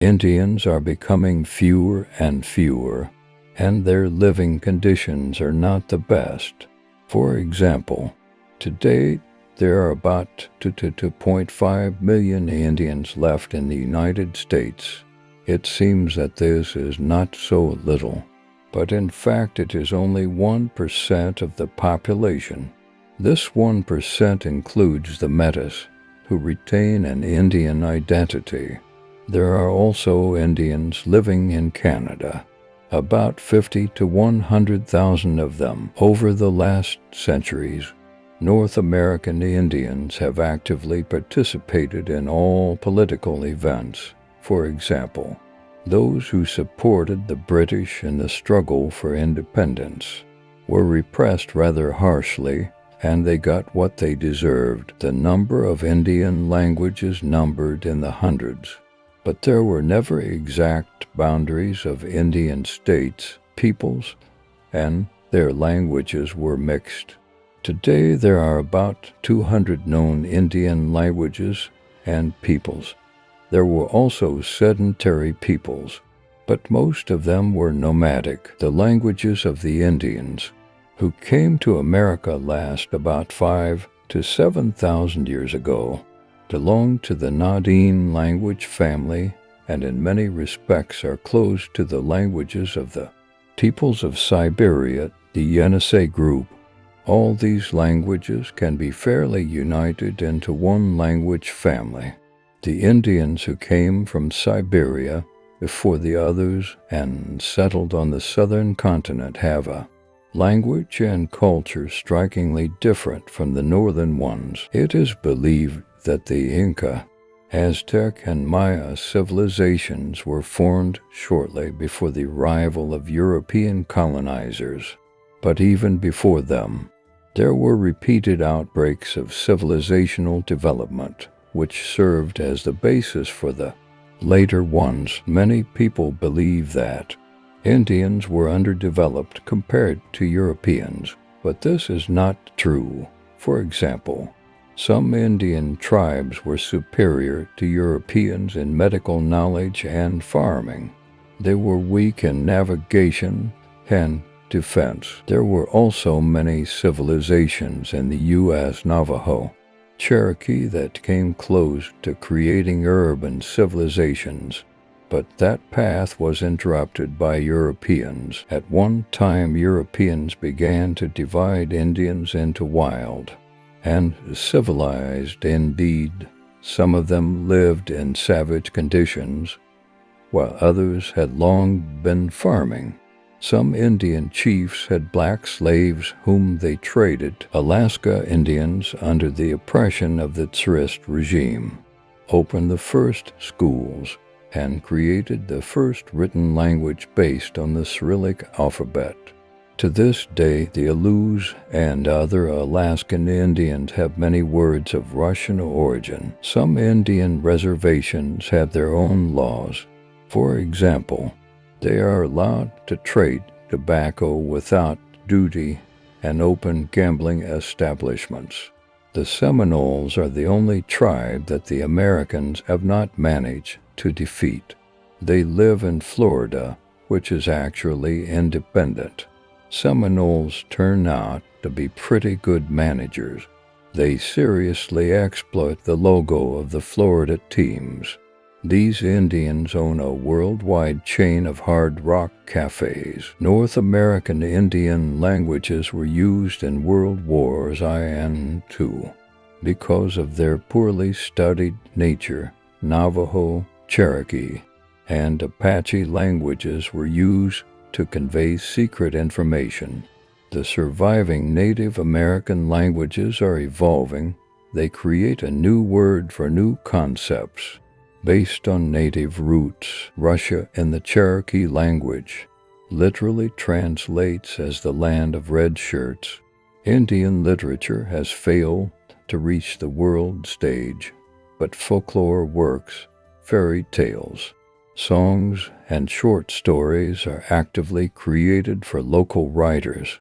Indians are becoming fewer and fewer, and their living conditions are not the best. For example, today there are about 2.5 million Indians left in the United States. It seems that this is not so little, but in fact it is only 1% of the population. This 1% includes the Métis, who retain an Indian identity. There are also Indians living in Canada, about 50 to 100,000 of them over the last centuries. North American Indians have actively participated in all political events. For example, those who supported the British in the struggle for independence were repressed rather harshly, and they got what they deserved. The number of Indian languages numbered in the hundreds. But there were never exact boundaries of Indian states, peoples, and their languages were mixed. Today there are about 200 known Indian languages and peoples. There were also sedentary peoples, but most of them were nomadic. The languages of the Indians, who came to America last about 5,000 to 7,000 years ago, belong to the Na-Dene language family and in many respects are close to the languages of the peoples of Siberia, the Yenisei group. All these languages can be fairly united into one language family. The Indians who came from Siberia before the others and settled on the southern continent have a language and culture strikingly different from the northern ones. It is believed that the Inca, Aztec, and Maya civilizations were formed shortly before the arrival of European colonizers. But even before them, there were repeated outbreaks of civilizational development, which served as the basis for the later ones. Many people believe that Indians were underdeveloped compared to Europeans, but this is not true. For example, some Indian tribes were superior to Europeans in medical knowledge and farming. They were weak in navigation and defense. There were also many civilizations in the U.S. Navajo, Cherokee that came close to creating urban civilizations, but that path was interrupted by Europeans. At one time, Europeans began to divide Indians into wild and civilized. Indeed, some of them lived in savage conditions, while others had long been farming. Some Indian chiefs had black slaves whom they traded. Alaska Indians, under the oppression of the Tsarist regime, opened the first schools and created the first written language based on the Cyrillic alphabet. To this day, the Alus and other Alaskan Indians have many words of Russian origin. Some Indian reservations have their own laws. For example, they are allowed to trade tobacco without duty and open gambling establishments. The Seminoles are the only tribe that the Americans have not managed to defeat. They live in Florida, which is actually independent. Seminoles turn out to be pretty good managers. They seriously exploit the logo of the Florida teams. These Indians own a worldwide chain of hard rock cafes. North American Indian languages were used in World Wars I and II. Because of their poorly studied nature, Navajo, Cherokee, and Apache languages were used to convey secret information. The surviving Native American languages are evolving. They create a new word for new concepts based on native roots. Russia, in the Cherokee language, literally translates as the land of red shirts. Indian literature has failed to reach the world stage, but folklore works, fairy tales, songs, and short stories are actively created for local writers.